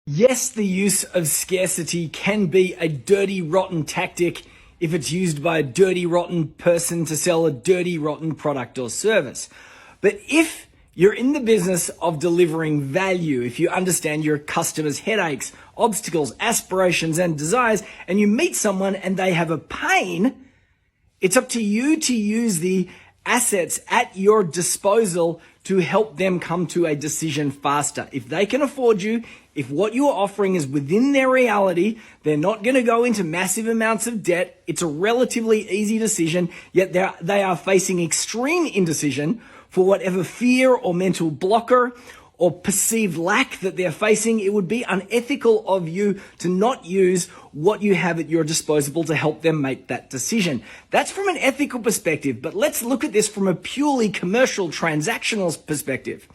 Yes, the use of scarcity can be a dirty, rotten tactic if it's used by a dirty, rotten person to sell a dirty, rotten product or service. But if you're in the business of delivering value, if you understand your customers' headaches, obstacles, aspirations, and desires, and you meet someone and they have a pain, it's up to you to use the assets at your disposal to help them come to a decision faster. If they can afford you, if what you're offering is within their reality, they're not going to go into massive amounts of debt. It's a relatively easy decision, yet they are facing extreme indecision for whatever fear or mental blocker or perceived lack that they're facing. It would be unethical of you to not use what you have at your disposal to help them make that decision. That's from an ethical perspective, but let's look at this from a purely commercial, transactional perspective.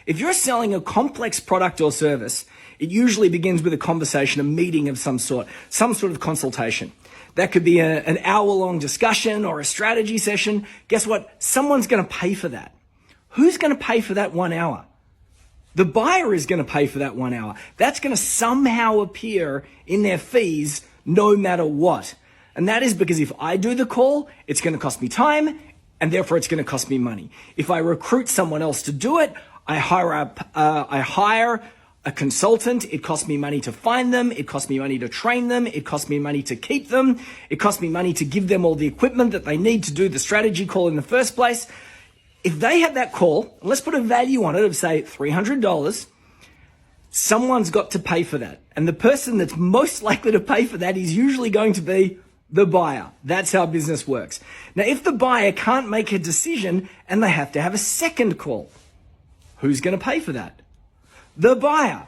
If you're selling a complex product or service, it usually begins with a conversation, a meeting of some sort of consultation. That could be an hour-long discussion or a strategy session. Guess what? Someone's going to pay for that. Who's going to pay for that 1 hour? The buyer is going to pay for that 1 hour. That's going to somehow appear in their fees no matter what. And that is because if I do the call, it's going to cost me time and therefore it's going to cost me money. If I recruit someone else to do it, I hire a consultant. It costs me money to find them. It costs me money to train them. It costs me money to keep them. It costs me money to give them all the equipment that they need to do the strategy call in the first place. If they have that call, let's put a value on it of say $300, someone's got to pay for that. And the person that's most likely to pay for that is usually going to be the buyer. That's how business works. Now, if the buyer can't make a decision and they have to have a second call, who's going to pay for that? The buyer.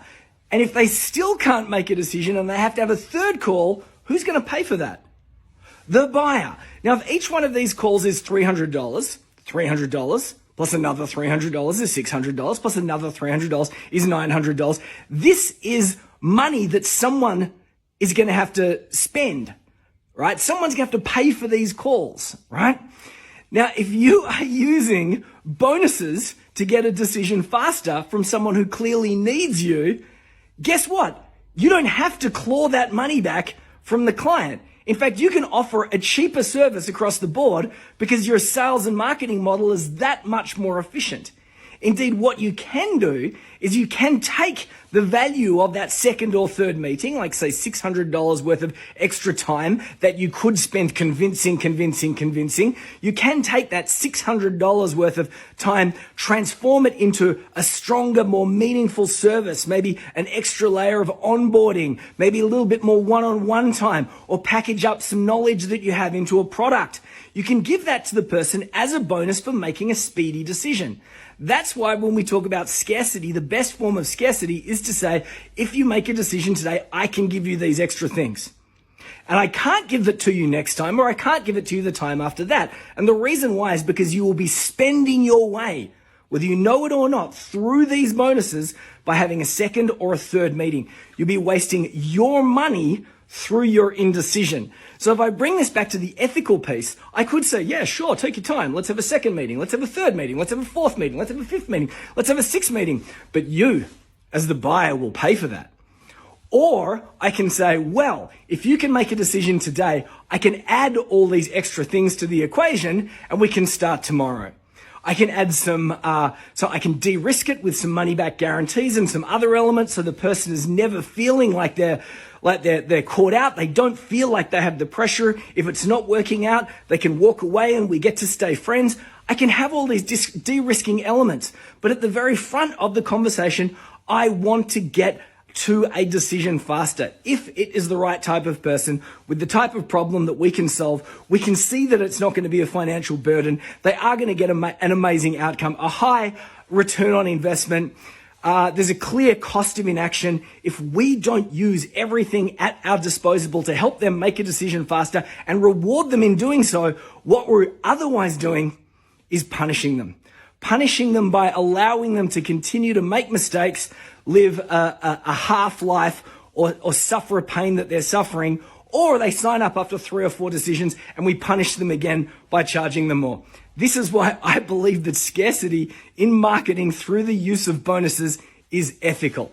And if they still can't make a decision and they have to have a third call, who's going to pay for that? The buyer. Now, if each one of these calls is $300 plus another $300 is $600 plus another $300 is $900. This is money that someone is going to have to spend, right? Someone's going to have to pay for these calls, right? Now, if you are using bonuses to get a decision faster from someone who clearly needs you, guess what? You don't have to claw that money back from the client. In fact, you can offer a cheaper service across the board because your sales and marketing model is that much more efficient. Indeed, what you can do is you can take the value of that second or third meeting, like say $600 worth of extra time that you could spend convincing. You can take that $600 worth of time, transform it into a stronger, more meaningful service, maybe an extra layer of onboarding, maybe a little bit more one-on-one time, or package up some knowledge that you have into a product. You can give that to the person as a bonus for making a speedy decision. That's why when we talk about scarcity, the best form of scarcity is to say, if you make a decision today, I can give you these extra things. And I can't give it to you next time, or I can't give it to you the time after that. And the reason why is because you will be spending your way, whether you know it or not, through these bonuses by having a second or a third meeting. You'll be wasting your money through your indecision. So if I bring this back to the ethical piece, I could say, yeah, sure, take your time. Let's have a second meeting. Let's have a third meeting. Let's have a fourth meeting. Let's have a fifth meeting. Let's have a sixth meeting. But you, as the buyer, will pay for that. Or I can say, well, if you can make a decision today, I can add all these extra things to the equation and we can start tomorrow. I can add some, so I can de-risk it with some money back guarantees and some other elements so the person is never feeling like they're caught out. They don't feel like they have the pressure. If it's not working out, they can walk away and we get to stay friends. I can have all these de-risking elements, but at the very front of the conversation, I want to get to a decision faster. If it is the right type of person with the type of problem that we can solve, we can see that it's not going to be a financial burden. They are going to get an amazing outcome, a high return on investment. There's a clear cost of inaction. If we don't use everything at our disposal to help them make a decision faster and reward them in doing so, what we're otherwise doing is punishing them by allowing them to continue to make mistakes, live a half life, or suffer a pain that they're suffering, or they sign up after 3 or 4 decisions and we punish them again by charging them more. This is why I believe that scarcity in marketing through the use of bonuses is ethical.